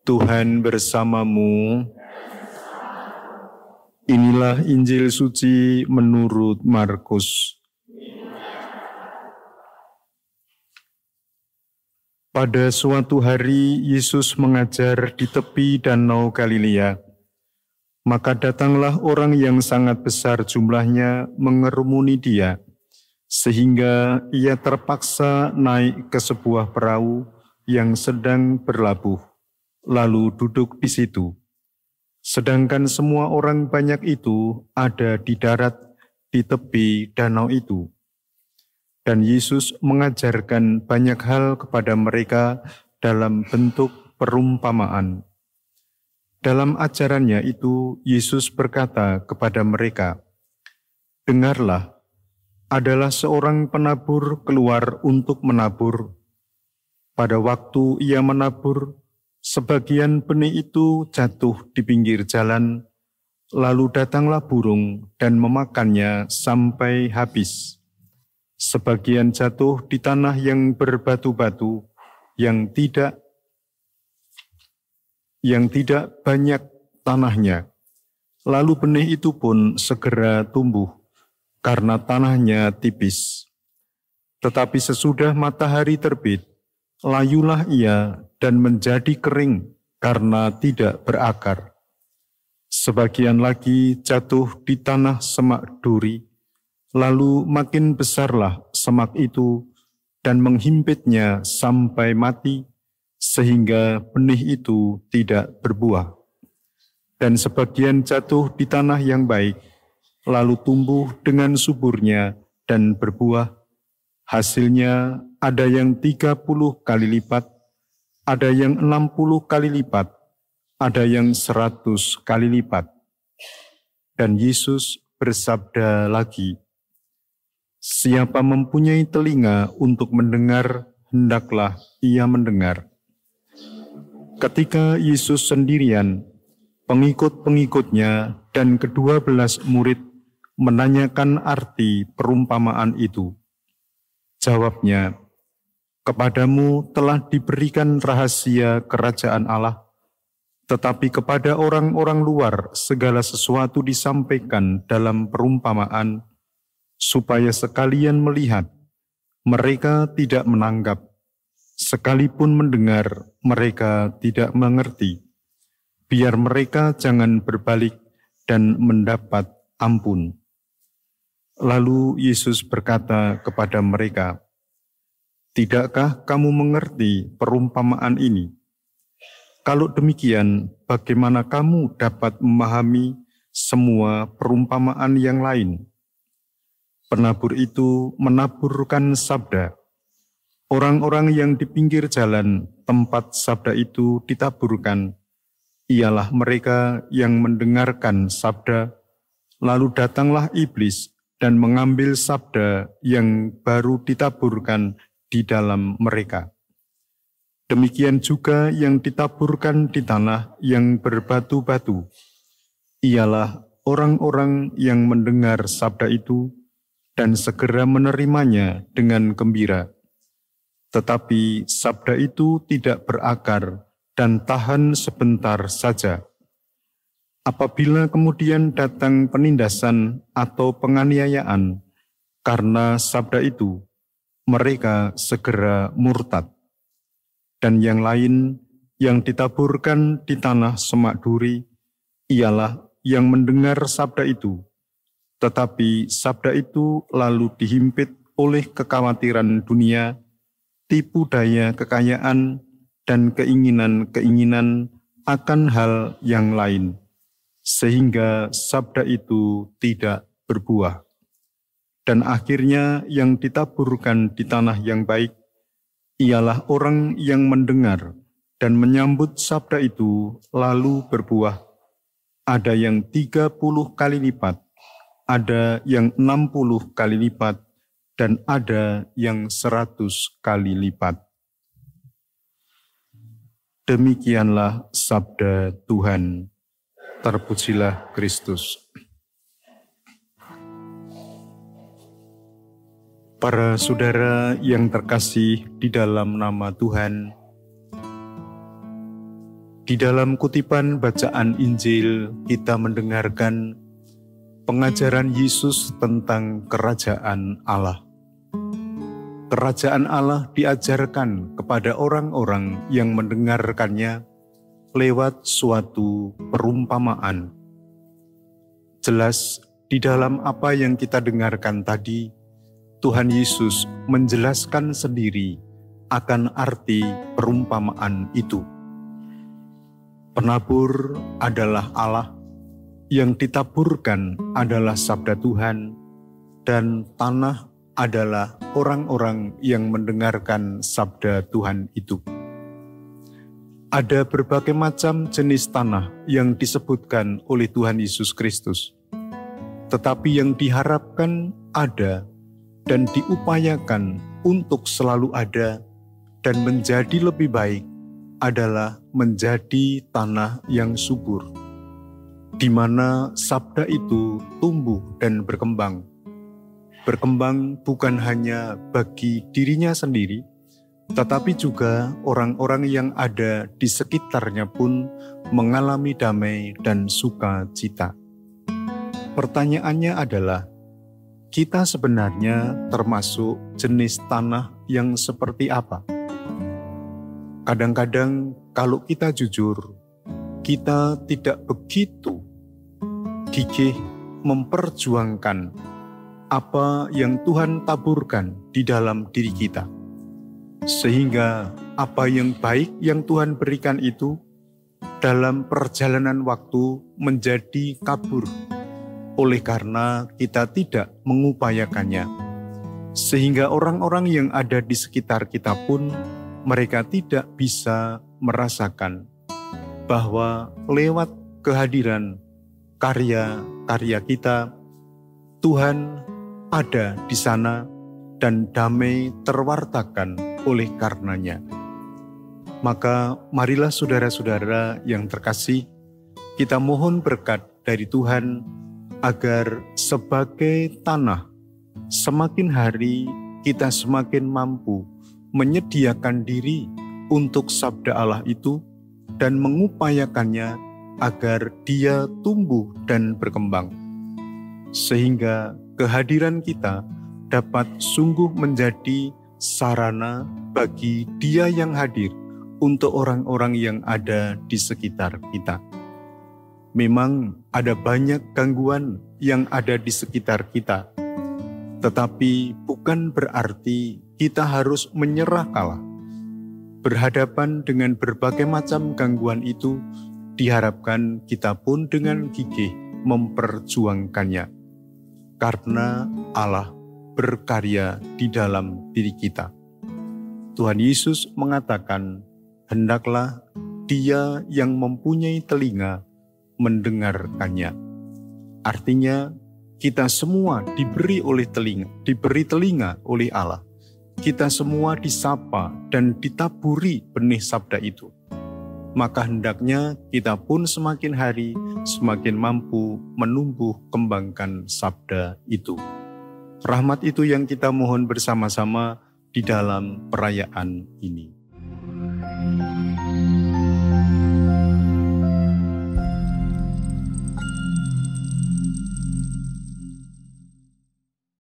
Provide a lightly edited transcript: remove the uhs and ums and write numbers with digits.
Tuhan bersamamu. Inilah Injil suci menurut Markus. Pada suatu hari Yesus mengajar di tepi Danau Galilea. Maka datanglah orang yang sangat besar jumlahnya mengerumuni dia, sehingga ia terpaksa naik ke sebuah perahu yang sedang berlabuh, lalu duduk di situ. Sedangkan semua orang banyak itu ada di darat di tepi danau itu. Dan Yesus mengajarkan banyak hal kepada mereka dalam bentuk perumpamaan. Dalam ajarannya itu, Yesus berkata kepada mereka, "Dengarlah, adalah seorang penabur keluar untuk menabur. Pada waktu ia menabur, sebagian benih itu jatuh di pinggir jalan, lalu datanglah burung dan memakannya sampai habis. Sebagian jatuh di tanah yang berbatu-batu, yang tidak banyak tanahnya. Lalu benih itu pun segera tumbuh, karena tanahnya tipis. Tetapi sesudah matahari terbit, layulah ia dan menjadi kering karena tidak berakar. Sebagian lagi jatuh di tanah semak duri, lalu makin besarlah semak itu dan menghimpitnya sampai mati, sehingga benih itu tidak berbuah. Dan sebagian jatuh di tanah yang baik, lalu tumbuh dengan suburnya dan berbuah. Hasilnya ada yang 30 kali lipat, ada yang 60 kali lipat, ada yang 100 kali lipat." Dan Yesus bersabda lagi, "Siapa mempunyai telinga untuk mendengar, hendaklah ia mendengar." Ketika Yesus sendirian, pengikut-pengikutnya dan ke-12 murid menanyakan arti perumpamaan itu. Jawabnya, "Kepadamu telah diberikan rahasia kerajaan Allah, tetapi kepada orang-orang luar segala sesuatu disampaikan dalam perumpamaan, supaya sekalian melihat, mereka tidak menanggap, sekalipun mendengar, mereka tidak mengerti, biar mereka jangan berbalik dan mendapat ampun." Lalu Yesus berkata kepada mereka, "Tidakkah kamu mengerti perumpamaan ini? Kalau demikian, bagaimana kamu dapat memahami semua perumpamaan yang lain?" Penabur itu menaburkan sabda. Orang-orang yang di pinggir jalan tempat sabda itu ditaburkan, ialah mereka yang mendengarkan sabda, lalu datanglah iblis dan mengambil sabda yang baru ditaburkan di dalam mereka. Demikian juga yang ditaburkan di tanah yang berbatu-batu, ialah orang-orang yang mendengar sabda itu dan segera menerimanya dengan gembira. Tetapi sabda itu tidak berakar dan tahan sebentar saja. Apabila kemudian datang penindasan atau penganiayaan karena sabda itu, mereka segera murtad. Dan yang lain yang ditaburkan di tanah semak duri, ialah yang mendengar sabda itu, tetapi sabda itu lalu dihimpit oleh kekhawatiran dunia, tipu daya kekayaan, dan keinginan-keinginan akan hal yang lain, sehingga sabda itu tidak berbuah. Dan akhirnya yang ditaburkan di tanah yang baik, ialah orang yang mendengar dan menyambut sabda itu lalu berbuah. Ada yang 30 kali lipat, ada yang 60 kali lipat, dan ada yang 100 kali lipat. Demikianlah sabda Tuhan. Terpujilah Kristus. Para saudara yang terkasih di dalam nama Tuhan, Di dalam kutipan bacaan Injil, kita mendengarkan pengajaran Yesus tentang kerajaan Allah. Kerajaan Allah diajarkan kepada orang-orang yang mendengarkannya lewat suatu perumpamaan. Jelas di dalam apa yang kita dengarkan tadi, Tuhan Yesus menjelaskan sendiri akan arti perumpamaan itu. Penabur adalah Allah, yang ditaburkan adalah sabda Tuhan, dan tanah adalah orang-orang yang mendengarkan sabda Tuhan itu. Ada berbagai macam jenis tanah yang disebutkan oleh Tuhan Yesus Kristus. Tetapi yang diharapkan ada dan diupayakan untuk selalu ada dan menjadi lebih baik adalah menjadi tanah yang subur, di mana sabda itu tumbuh dan berkembang. Berkembang bukan hanya bagi dirinya sendiri, tetapi juga orang-orang yang ada di sekitarnya pun mengalami damai dan sukacita. Pertanyaannya adalah, kita sebenarnya termasuk jenis tanah yang seperti apa? Kadang-kadang kalau kita jujur, kita tidak begitu gigih memperjuangkan apa yang Tuhan taburkan di dalam diri kita. Sehingga apa yang baik yang Tuhan berikan itu dalam perjalanan waktu menjadi kabur oleh karena kita tidak mengupayakannya. Sehingga orang-orang yang ada di sekitar kita pun mereka tidak bisa merasakan bahwa lewat kehadiran karya-karya kita, Tuhan ada di sana dan damai terwartakan oleh karenanya. Maka marilah saudara-saudara yang terkasih, kita mohon berkat dari Tuhan agar sebagai tanah, semakin hari kita semakin mampu menyediakan diri untuk sabda Allah itu dan mengupayakannya agar dia tumbuh dan berkembang. Sehingga kehadiran kita dapat sungguh menjadi sarana bagi Dia yang hadir untuk orang-orang yang ada di sekitar kita. Memang ada banyak gangguan yang ada di sekitar kita, tetapi bukan berarti kita harus menyerah kalah. Berhadapan dengan berbagai macam gangguan itu, diharapkan kita pun dengan gigih memperjuangkannya. Karena Allah berkarya di dalam diri kita. Tuhan Yesus mengatakan, hendaklah dia yang mempunyai telinga mendengarkannya. Artinya, kita semua diberi telinga oleh Allah. Kita semua disapa dan ditaburi benih sabda itu. Maka hendaknya kita pun semakin hari semakin mampu menumbuh kembangkan sabda itu. Rahmat itu yang kita mohon bersama-sama di dalam perayaan ini.